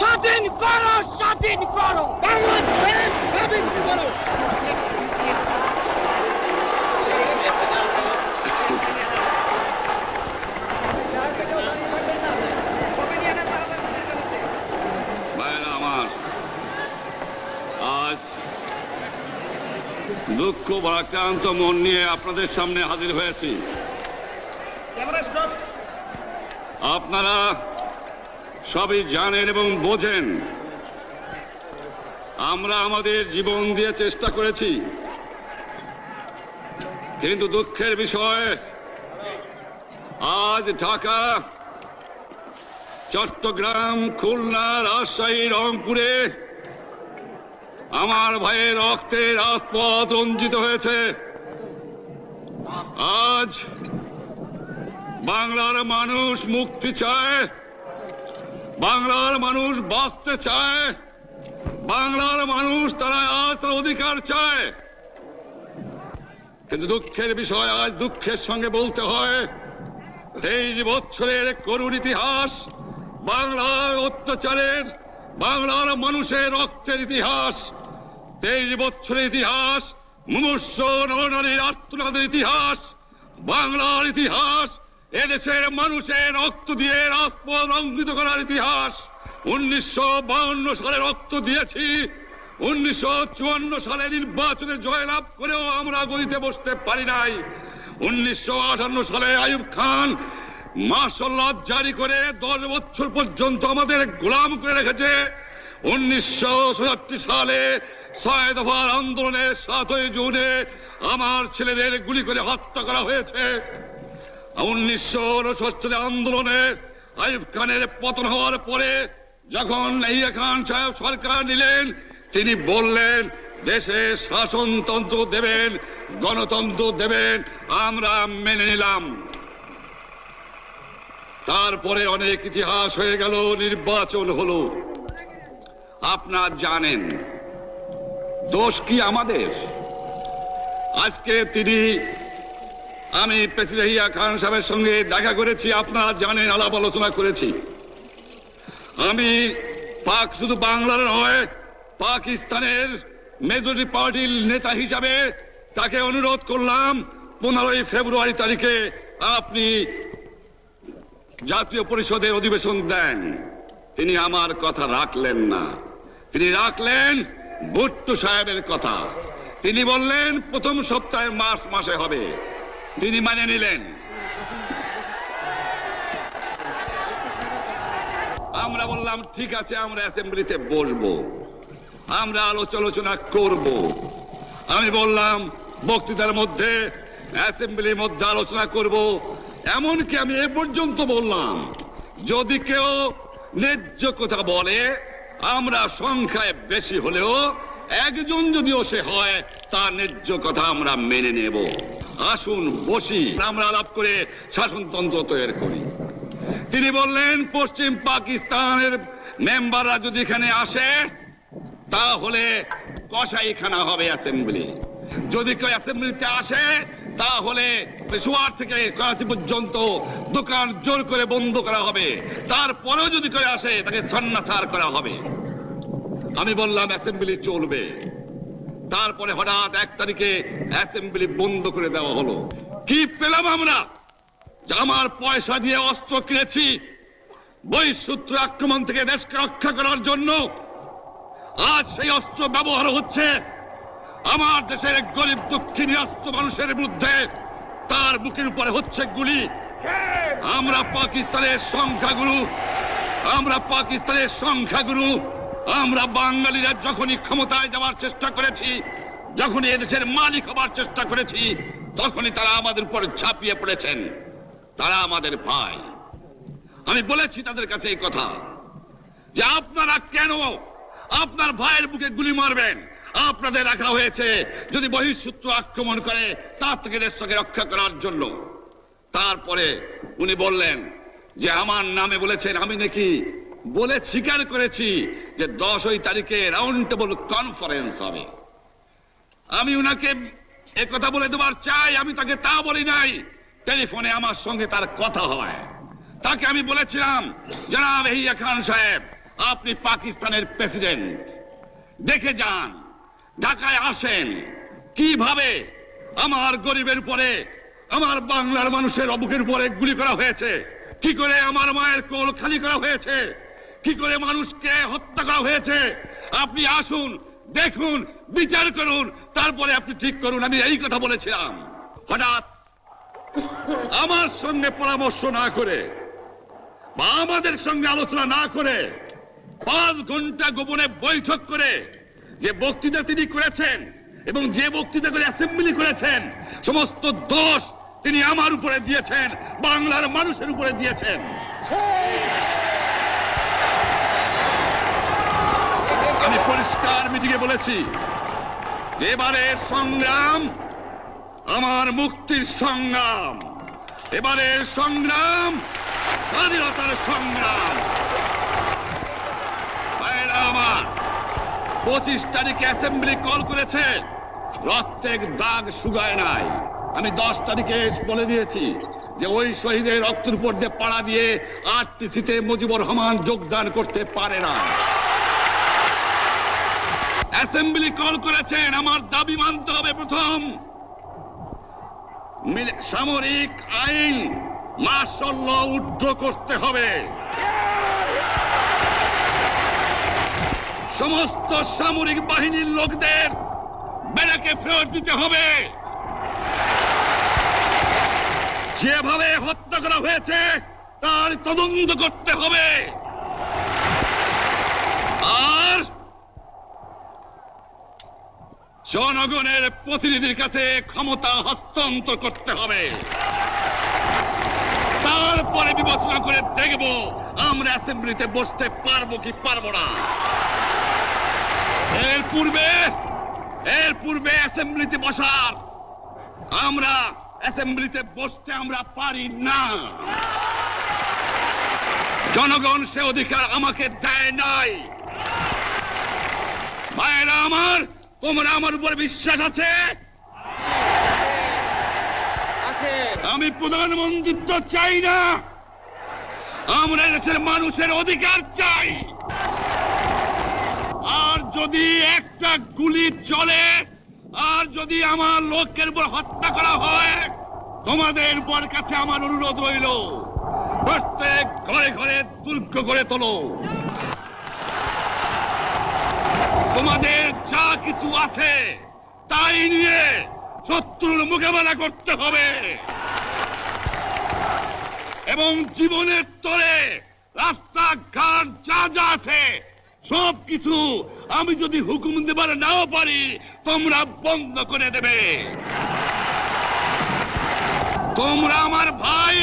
স্বাধীন করো, স্বাধীন করো, বাংলাদেশ স্বাধীন করো। আজ দুঃখ ভারাক্রান্ত মন নিয়ে আপনাদের সামনে হাজির হয়েছি। আপনারা সবই জানেন এবং বোঝেন আমরা আমাদের জীবন দিয়ে চেষ্টা করেছি, কিন্তু দুঃখের বিষয় আজ ঢাকা, চট্টগ্রাম, খুলনা, রাজশাহী, রংপুরে আমার ভাইয়ের রক্তে রাজপথ রঞ্জিত হয়েছে। আজ বাংলার মানুষ মুক্তি চায়, বাংলার মানুষ বাঁচতে চায়, বাংলার মানুষ তারা আজ তার অধিকার চায়। কিন্তু দুঃখের বিষয় আজ দুঃখের সঙ্গে বলতে হয় 23 বছরের করুণ ইতিহাস, বাংলার অত্যাচারের, বাংলার মানুষের রক্তের ইতিহাস, 23 বছরের ইতিহাস, মুমূর্ষ নরনারীর আর্তনাদের ইতিহাস, বাংলার ইতিহাস, এদেশের মানুষের রক্ত দিয়ে রাজপথ রঞ্জিত করার ইতিহাস। 1952 সালে রক্ত দিয়েছি, 1954 সালে নির্বাচনে জয়লাভ করেও আমরা গদিতে বসতে পারি নাই। 1958 সালে আইয়ুব খান মার্শাল ল জারি করে 10 বছর পর্যন্ত আমাদের গোলাম করে রেখেছে। 1967 সালে 6 দফার আন্দোলনে 7ই জুনে আমার ছেলেদের গুলি করে হত্যা করা হয়েছে। 1969 আন্দোলনে আইয়ুব খানের পতন হওয়ার পরে যখন ইয়াহিয়া খান সাহেব সরকার নিলেন, তিনি বললেন দেশে শাসনতন্ত্র দেবেন, গণতন্ত্র দেবেন, আমরা মেনে নিলাম। তারপরে অনেক ইতিহাস হয়ে গেল, নির্বাচন হলো। আপনারা জানেন দোষ কি আমাদের? আজকে আমি প্রেসিডেন্ট ইয়াহিয়া খান সাহেবের সঙ্গে দেখা করেছি, আপনারা জানেন, আলাপ আলোচনা করেছি। আমি শুধু বাংলার নয়, পাকিস্তানের মেজরিটি পার্টির নেতা হিসাবে তাকে অনুরোধ করলাম 15 ফেব্রুয়ারি তারিখে আপনি জাতীয় পরিষদের অধিবেশন দেন। তিনি আমার কথা রাখলেন না, তিনি রাখলেন ভুট্টো সাহেবের কথা। তিনি বললেন প্রথম সপ্তাহে মাসে হবে, তিনি মানে নিলেন। আমরা বললাম ঠিক আছে, আমরা অ্যাসেম্বলিতে বসবো, আমরা আলোচনা করব। আমি বললাম বক্তৃতার মধ্যে অ্যাসেম্বলির মধ্যে আলোচনা করব। এমনকি আমি এ পর্যন্ত বললাম যদি কেউ ন্যায্য কথা বলে, আমরা সংখ্যায় বেশি হলেও একজন যদিও সে হয়, তার ন্যায্য কথা আমরা মেনে নেব। আসুন বসি, আমরা আলাপ করে শাসনতন্ত্র তৈরি করি। তিনি বললেন পশ্চিম পাকিস্তানের মেম্বাররা যদি এখানে আসে তাহলে কসাইখানা হবে অ্যাসেম্বলি। যদি কেউ অ্যাসেম্বলিতে আসে তাহলে পেশোয়ার থেকে করাচি পর্যন্ত দোকান জোর করে বন্ধ করা হবে, তারপরেও যদি কেউ আসে তাকে সন্ন্যাসার করা হবে। আমি বললাম অ্যাসেম্বলি চলবে। তারপরে হঠাৎ 1 তারিখে অ্যাসেম্বলি বন্ধ করে দেওয়া হলো। কি পেলাম আমরা? আমার পয়সা দিয়ে অস্ত্র কিনেছি বহিঃশত্রু আক্রমণ থেকে দেশকে রক্ষা করার জন্য। আজ সেই অস্ত্র ব্যবহার হচ্ছে আমার দেশের গরিব দুঃখী নিরস্ত্র মানুষের বিরুদ্ধে, তার বুকের উপরে হচ্ছে গুলি। আমরা পাকিস্তানের সংখ্যাগুরু, আমরা বাঙালিরা যখনই ক্ষমতায় যাওয়ার চেষ্টা করেছি, যখনই এদেশের মালিক হবার চেষ্টা করেছি, তখনই তারা আমাদের উপর ঝাঁপিয়ে পড়েছেন। তারা আমাদের ভাই। আমি বলেছি তাদের কাছে এই কথা যে আপনারা কেন আপনার ভাইয়ের বুকে গুলি মারবেন? আপনাদের রাখা হয়েছে যদি বহিঃশত্রু আক্রমণ করে তার থেকে দেশকে রক্ষা করার জন্য। তারপরে উনি বললেন যে আমার নামে বলেছেন, আমি নাকি বলে স্বীকার করেছি যে 10 তারিখে রাউন্ড টেবল কনফারেন্স হবে। আমি উনাকে একথা বলে দেবার চাই, আমি তাকে তা বলি নাই। টেলিফোনে আমার সঙ্গে তার কথা হয়। তাকে আমি বলেছিলাম জনাব ইয়াহিয়া খান সাহেব, আপনি পাকিস্তানের প্রেসিডেন্ট, দেখে যান, ঢাকায় আসেন কিভাবে আমার গরিবের উপরে, আমার বাংলার মানুষের অবুকের উপরে গুলি করা হয়েছে, কি করে আমার মায়ের কোল খালি করা হয়েছে, কি করে মানুষকে হত্যা করা হয়েছে। আপনি আসুন, দেখুন, বিচার করুন, তারপরে আপনি ঠিক করুন। আমি এই কথা বলেছিলাম। হঠাৎ আমার সঙ্গে পরামর্শ না করে বা আমাদের সঙ্গে আলোচনা না করে 5 ঘন্টা গোপনে বৈঠক করে যে বক্তৃতা তিনি করেছেন এবং যে বক্তৃতা করে অ্যাসেম্বলি করেছেন, সমস্ত দোষ তিনি আমার উপরে দিয়েছেন, বাংলার মানুষের উপরে দিয়েছেন। আমি পরিষ্কার মিটিংয়ে বলেছি যে এবারের সংগ্রাম আমার মুক্তির সংগ্রাম, এবারের সংগ্রাম স্বাধীনতার সংগ্রাম। আমার 25 তারিখে অ্যাসেম্বলি কল করেছে, রক্তের দাগ শুকায় নাই। আমি 10 তারিখে বলে দিয়েছি যে ওই শহীদের রক্তের উপর দিয়ে পাড়া দিয়ে আরটিসিতে মুজিবুর রহমান যোগদান করতে পারে না। অ্যাসেম্বলি কল করেছেন, আমার দাবি মানতে হবে। প্রথম, সামরিক আইন মার্শাল ল উড্র করতে হবে, সমস্ত সামরিক বাহিনীর লোকদের ব্যারাকে ফেরত দিতে হবে, যেভাবে হত্যা করা হয়েছে তার তদন্ত করতে হবে, আর জনগণের প্রতিনিধির কাছে ক্ষমতা হস্তান্তর করতে হবে। তারপরে বিবেচনা করে দেখব আমরা অ্যাসেম্বলিতে বসতে পারবো কি পারবো না। এর পূর্বে অ্যাসেম্বলিতে বসার, আমরা অ্যাসেম্বলিতে বসতে আমরা পারি না। জনগণ সে অধিকার আমাকে দেয় নাই। ভাইয়েরা আমার, তোমরা আমার উপর বিশ্বাস আছে? আমি প্রধানমন্ত্রিত্ব চাই না, আমরা দেশের মানুষের অধিকার চাই। আর যদি একটা গুলি চলে, আর যদি আমার লোকের উপর হত্যা করা হয়, তোমাদের উপর কাছে আমার অনুরোধ রইল, প্রত্যেক ঘরে ঘরে দুর্গ করে তোলো। তোমাদের যা কিছু আছে তাই নিয়ে শত্রুর মোকাবেলা করতে হবে, এবং জীবনের তরে রাস্তাঘাট যা যা আছে সবকিছু আমি যদি হুকুম দেবার নাও পারি, তোমরা বন্ধ করে দেবে। তোমরা আমার ভাই,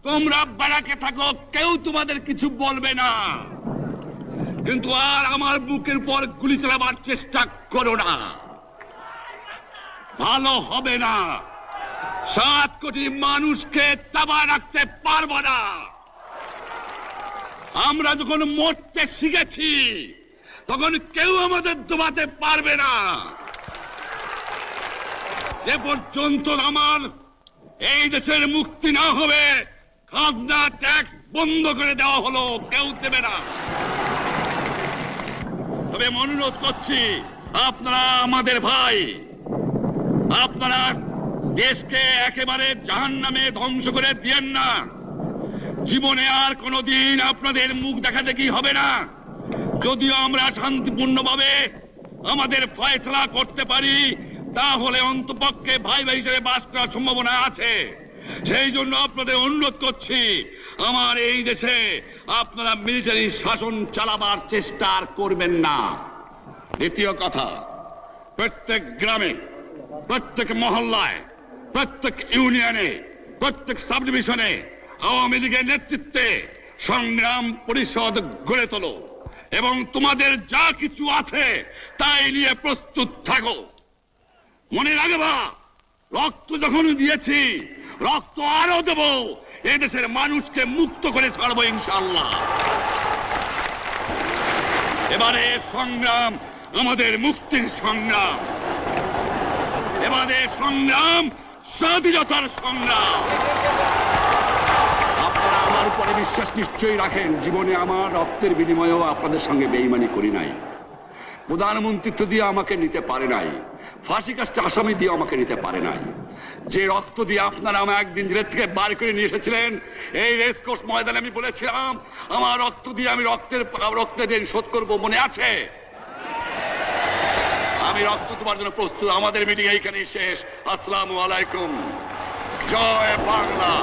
তোমরা ব্যারাকে থাকো, কেউ তোমাদের কিছু বলবে না, কিন্তু আর আমার বুকের উপর গুলি চালাবার চেষ্টা করো না, ভালো হবে না। 7 কোটি মানুষকে চাপা রাখতে পারবো না। আমরা যখন মরতে শিখেছি তখন কেউ আমাদের দবাতে পারবে না। যে পর্যন্ত আমার এই দেশের মুক্তি না হবে, খাজনা ট্যাক্স বন্ধ করে দেওয়া হলো, কেউ দেবে না। তবে অনুরোধ করছি, আপনারা আমাদের ভাই, আপনারা দেশকে একেবারে জাহান্নামে ধ্বংস করে দিয়েন না। জীবনে আর কোনোদিন আপনাদের মুখ দেখা দেখি হবে না। যদিও আমরা শান্তিপূর্ণভাবে আমাদের ফয়সালা করতে পারি, তাহলে অন্তপক্ষে ভাই ভাই হিসেবে বাস করার সম্ভাবনা আছে। সেই জন্য আপনাদের অনুরোধ করছি, আমার এই দেশে আপনারা মিলিটারি শাসন চালাবার চেষ্টা আর করবেন না। দ্বিতীয় কথা, প্রত্যেক গ্রামে, প্রত্যেক মহল্লায়, প্রত্যেক ইউনিয়নে, প্রত্যেক সাব ডিভিশনে আওয়ামী লীগের নেতৃত্বে সংগ্রাম পরিষদ গড়ে তোলো, এবং তোমাদের যা কিছু আছে তাই নিয়ে প্রস্তুত থাকো। মনে রাখবা, রক্ত যখন দিয়েছি, রক্ত আরো দেব, এই দেশের মানুষকে মুক্ত করে ছাড়বো ইনশাআল্লাহ। এবারে সংগ্রাম আমাদের মুক্তির সংগ্রাম, এবারে সংগ্রাম স্বাধীনতার সংগ্রাম। আপনারা আমার উপর আমাদের বিশ্বাস নিশ্চয়ই রাখেন, জীবনে আমার রক্তের বিনিময়েও আপনাদের সঙ্গে বেইমানি করি নাই। প্রধানমন্ত্রিত্ব দিয়ে আমাকে নিতে পারে নাই, ফাঁসি কাস্টে আসামি দিয়ে আমাকে নিতে পারে নাই। যে রক্ত দিয়ে আপনারা আমাকে একদিন জেলের থেকে বার করে নিয়ে এসেছিলেন, এই রেসকোর্স ময়দানে আমি বলেছিলাম আমার রক্ত দিয়ে আমি রক্তের ঋণ শোধ করবো, মনে আছে? আমি রক্ত তোমার জন্য প্রস্তুত। আমাদের মিটিং এইখানেই শেষ। আসসালামু আলাইকুম। জয় বাংলা।